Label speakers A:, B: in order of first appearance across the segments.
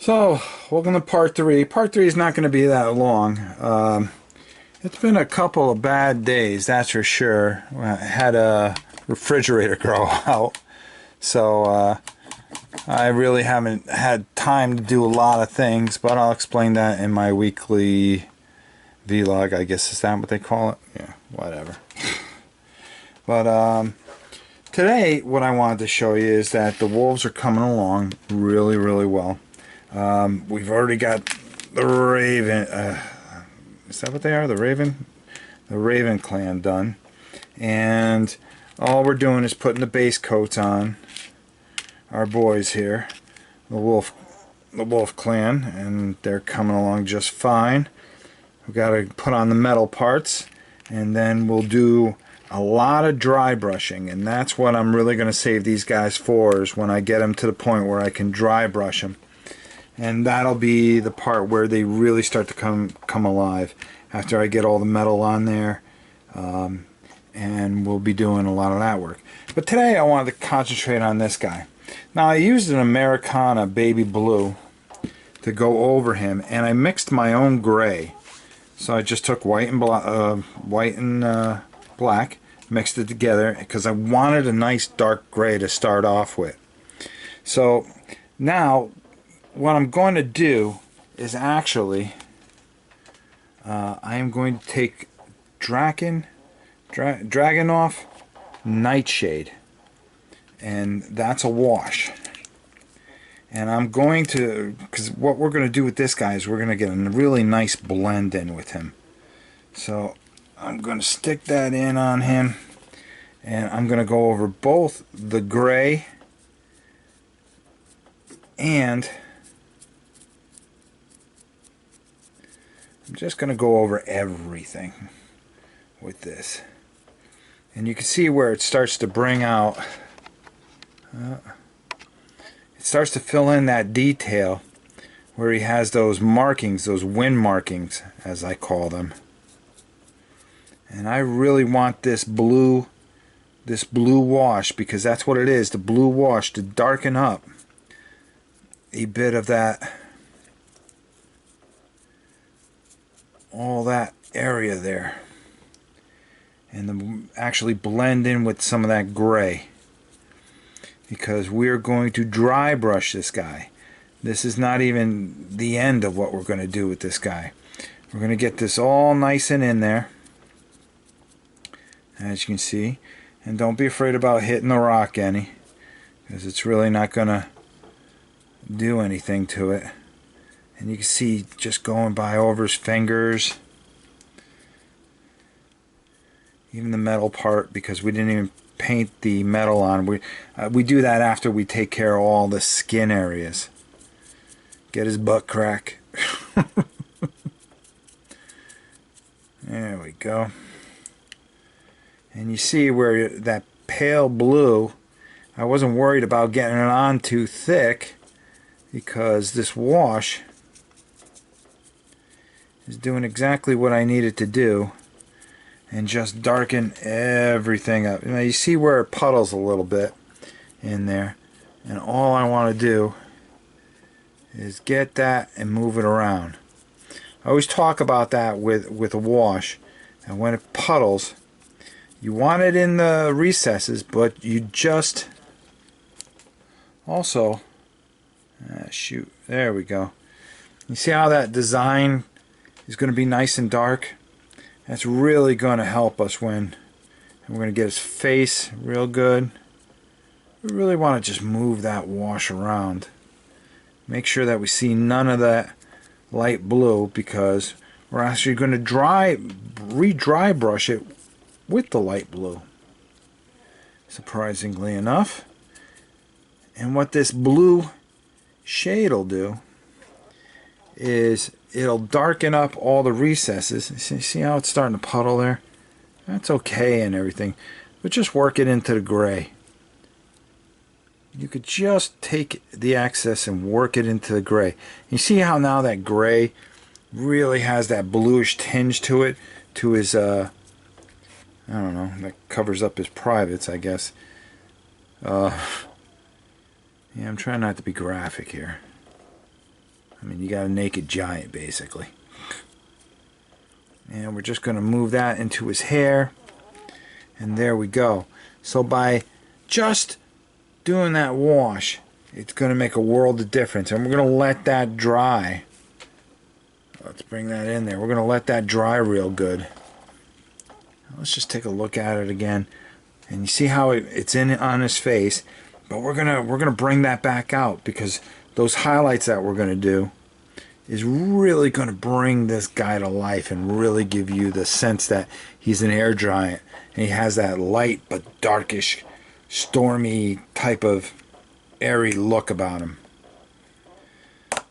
A: So, welcome to part three. Part three is not going to be that long. It's been a couple of bad days, that's for sure. I had a refrigerator grow out, so I really haven't had time to do a lot of things, but I'll explain that in my weekly vlog, I guess. Is that what they call it? Yeah, whatever. But today, what I wanted to show you is that the wolves are coming along really, really well. We've already got the Raven, is that what they are? The Raven clan done. And all we're doing is putting the base coats on our boys here, the wolf clan, and they're coming along just fine. We've got to put on the metal parts, and then we'll do a lot of dry brushing, and that's what I'm really going to save these guys for, is when I get them to the point where I can dry brush them. And that'll be the part where they really start to come alive, after I get all the metal on there, and we'll be doing a lot of that work. But today I wanted to concentrate on this guy. Now, I used an Americana baby blue to go over him, and I mixed my own gray. So I just took white and black, mixed it together because I wanted a nice dark gray to start off with. So now what I'm going to do is actually I am going to take Dragunov Nightshade, and that's a wash. And I'm going to, because what we're going to do with this guy is we're going to get a really nice blend in with him. So I'm going to stick that in on him, and I'm going to go over both the gray and I'm just going to go over everything with this. And you can see where it starts to bring out, it starts to fill in that detail where he has those markings, those wind markings, as I call them. And I really want this blue wash, because that's what it is, the blue wash, to darken up a bit of that, all that area there, and actually blend in with some of that gray, because we're going to dry brush this guy. This is not even the end of what we're going to do with this guy. We're going to get this all nice and in there, as you can see, and don't be afraid about hitting the rock any, because it's really not going to do anything to it. And you can see just going by over his fingers, even the metal part, because we didn't even paint the metal on. We do that after we take care of all the skin areas. Get his butt crack. There we go. And you see where that pale blue, I wasn't worried about getting it on too thick, because this wash is doing exactly what I needed to do, and just darken everything up. Now you see where it puddles a little bit in there, and all I want to do is get that and move it around. I always talk about that with a wash, and when it puddles, you want it in the recesses, but you just also shoot, there we go. You see how that design is going to be nice and dark? That's really going to help us when we're going to get his face real good. We really want to just move that wash around. Make sure that we see none of that light blue, because we're actually going to re-dry brush it with the light blue, surprisingly enough. And what this blue shade will do is it'll darken up all the recesses. See how it's starting to puddle there? That's okay and everything, but just work it into the gray. You could just take the excess and work it into the gray. You see how now that gray really has that bluish tinge to it, to his I don't know, that covers up his privates, I guess. Yeah, I'm trying not to be graphic here. mean, you got a naked giant basically. And we're just going to move that into his hair. And there we go. So by just doing that wash, it's going to make a world of difference. And we're going to let that dry. Let's bring that in there. We're going to let that dry real good. Let's just take a look at it again. And you see how it's in on his face. But we're gonna bring that back out, because those highlights that we're going to do is really going to bring this guy to life and really give you the sense that he's an air giant. And he has that light but darkish, stormy type of airy look about him.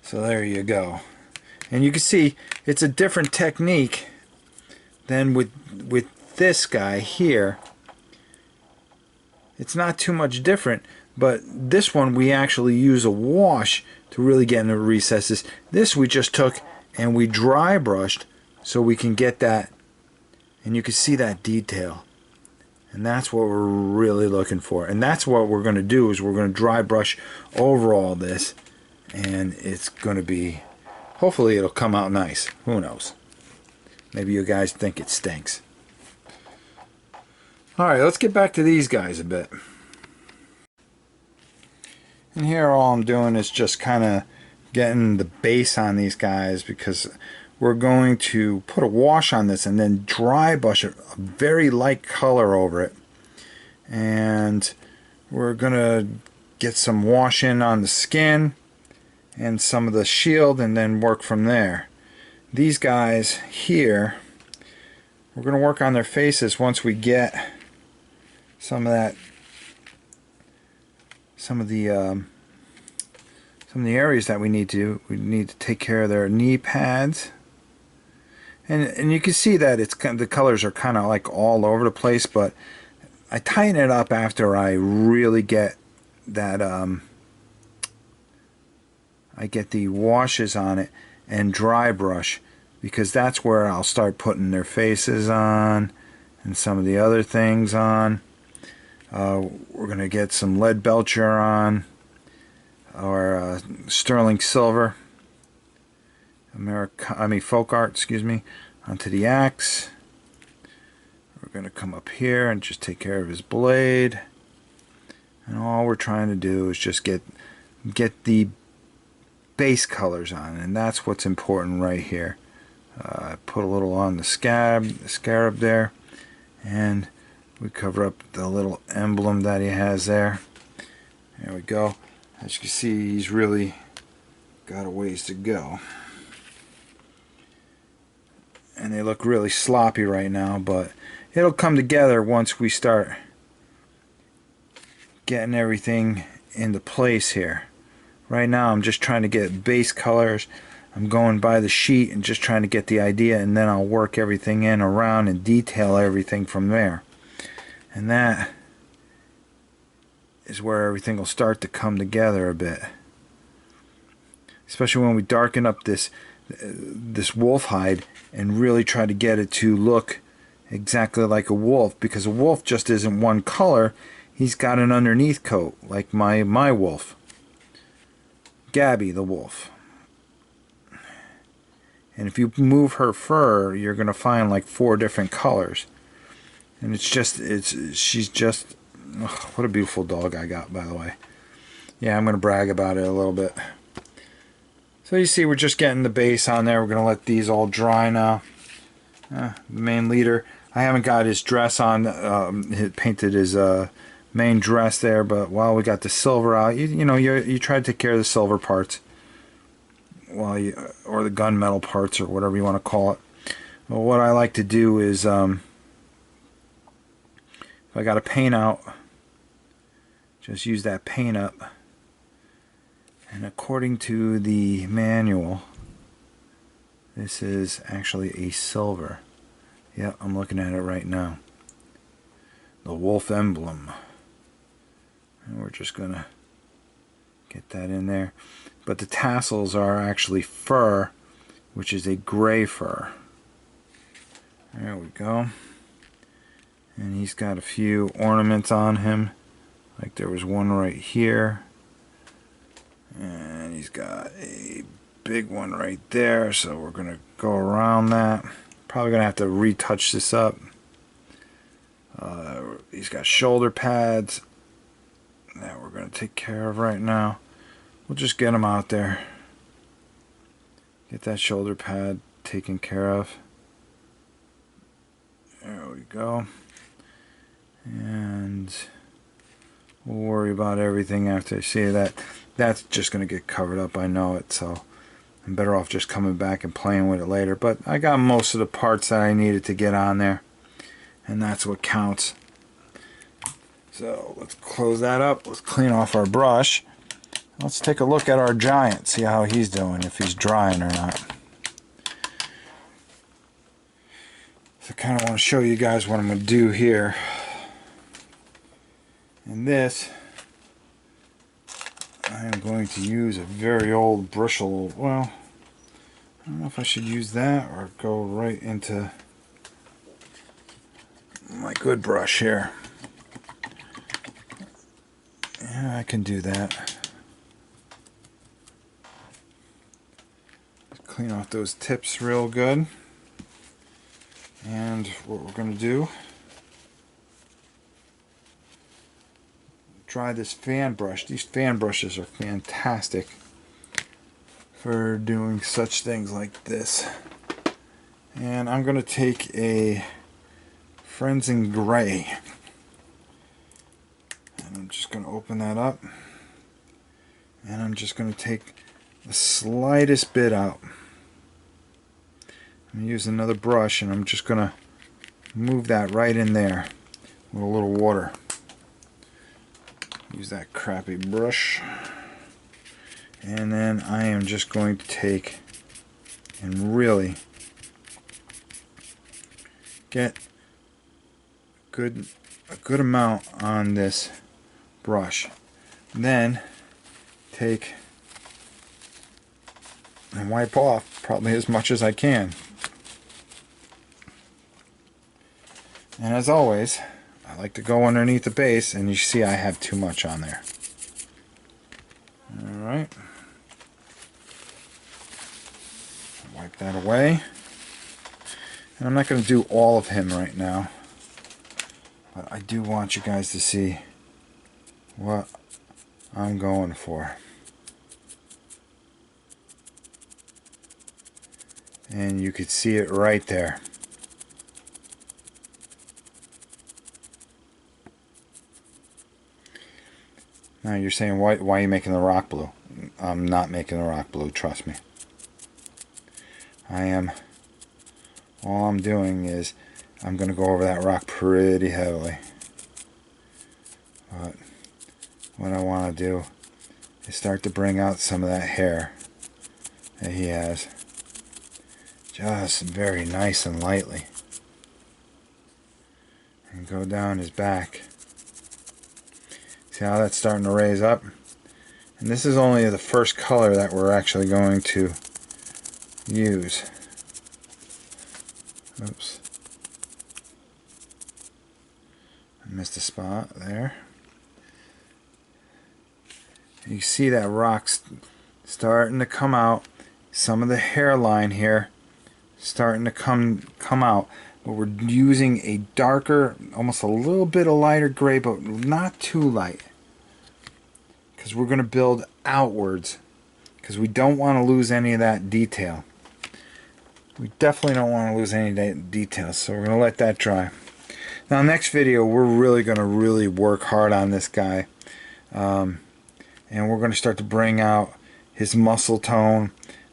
A: So there you go. And you can see it's a different technique than with this guy here. It's not too much different, but this one we actually use a wash to really get into the recesses. This we just took and we dry brushed so we can get that, and you can see that detail. And that's what we're really looking for. And that's what we're going to do, is we're going to dry brush over all this, and it's going to be, hopefully it'll come out nice. Who knows? Maybe you guys think it stinks. Alright, let's get back to these guys a bit. And here all I'm doing is just kind of getting the base on these guys, because we're going to put a wash on this and then dry brush a very light color over it. And we're going to get some wash in on the skin and some of the shield, and then work from there. These guys here, we're going to work on their faces once we get some of the areas that we need to take care of their knee pads. And you can see that it's the colors are kind of like all over the place, but I tighten it up after I really get that I get the washes on it and dry brush, because that's where I'll start putting their faces on and some of the other things on. We're going to get some lead belcher on, or sterling silver, folk art, excuse me, onto the axe. We're going to come up here and just take care of his blade. And all we're trying to do is just get the base colors on, and that's what's important right here. Put a little on the scarab there, and we cover up the little emblem that he has there. There we go. As you can see, he's really got a ways to go. And they look really sloppy right now, but it'll come together once we start getting everything into place here. Right now I'm just trying to get base colors. I'm going by the sheet and just trying to get the idea, and then I'll work everything in around and detail everything from there. And that is where everything will start to come together a bit. Especially when we darken up this wolf hide and really try to get it to look exactly like a wolf, because a wolf just isn't one color. He's got an underneath coat, like my wolf, Gabby the wolf. And if you move her fur, you're going to find like 4 different colors. And she's just, oh, what a beautiful dog I got, by the way. Yeah, I'm going to brag about it a little bit. So you see, we're just getting the base on there. We're going to let these all dry now. The main leader, I haven't got his dress on, painted his main dress there, but while we got the silver out, you try to take care of the silver parts, or the gunmetal parts, or whatever you want to call it. Well, what I like to do is, if I got a paint out, just use that paint up. And according to the manual, this is actually a silver. Yeah, I'm looking at it right now. The wolf emblem. And we're just going to get that in there. But the tassels are actually fur, which is a gray fur. There we go. And he's got a few ornaments on him. Like there was one right here. And he's got a big one right there, so we're going to go around that. Probably going to have to retouch this up. He's got shoulder pads that we're going to take care of right now. We'll just get him out there. Get that shoulder pad taken care of. There we go. And we'll worry about everything after I see that. That's just going to get covered up, I know it, so I'm better off just coming back and playing with it later. But I got most of the parts that I needed to get on there, and that's what counts. So let's close that up. Let's clean off our brush. Let's take a look at our giant, see how he's doing, if he's drying or not. So I kind of want to show you guys what I'm going to do here. In this, I am going to use a very old bristle. Well, I don't know if I should use that or go right into my good brush here. Yeah, I can do that. Clean off those tips real good. And what we're going to do, try this fan brush. These fan brushes are fantastic for doing such things like this. And I'm going to take a Friends in Gray. And I'm just going to open that up. And I'm just going to take the slightest bit out. I'm going to use another brush and I'm just going to move that right in there with a little water. Use that crappy brush. And then I am just going to take and really get a good amount on this brush. Then take and wipe off probably as much as I can. And as always, I like to go underneath the base, and you see I have too much on there. Alright. Wipe that away. And I'm not going to do all of him right now, but I do want you guys to see what I'm going for. And you could see it right there. Now you're saying, why are you making the rock blue? I'm not making the rock blue, trust me. All I'm doing is I'm going to go over that rock pretty heavily. But what I want to do is start to bring out some of that hair that he has. Just very nice and lightly. And go down his back. See how that's starting to raise up? And this is only the first color that we're actually going to use. Oops. I missed a spot there. You see that rock's starting to come out. Some of the hairline here starting to come out. But we're using a darker, almost a little bit of lighter gray, but not too light. Because we're going to build outwards. Because we don't want to lose any of that detail. We definitely don't want to lose any details. So we're going to let that dry. Now next video, we're really going to work hard on this guy. And we're going to start to bring out his muscle tone.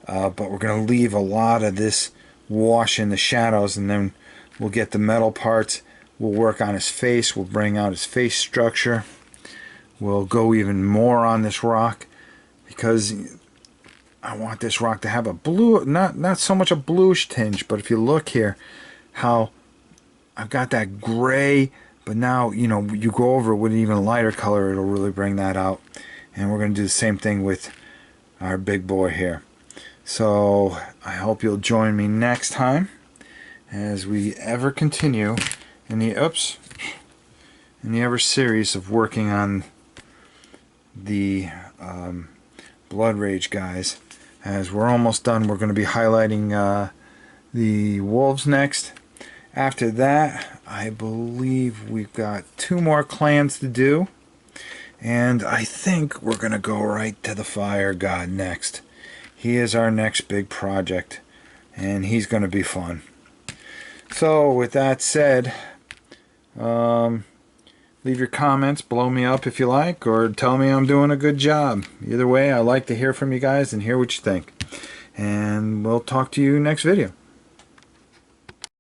A: But we're going to leave a lot of this wash in the shadows, and then we'll get the metal parts. We'll work on his face. We'll bring out his face structure. We'll go even more on this rock because I want this rock to have a blue, not so much a bluish tinge, but if you look here, how I've got that gray, but now, you know, you go over it with an even lighter color, it'll really bring that out. And we're going to do the same thing with our big boy here. So I hope you'll join me next time as we ever continue in the ever series of working on the Blood Rage guys. as we're almost done. We're going to be highlighting the wolves next. After that, I believe we've got 2 more clans to do. And I think we're going to go right to the fire god next. He is our next big project, and he's going to be fun. So with that said, leave your comments, blow me up if you like, or tell me I'm doing a good job. Either way, I like to hear from you guys and hear what you think. And we'll talk to you next video.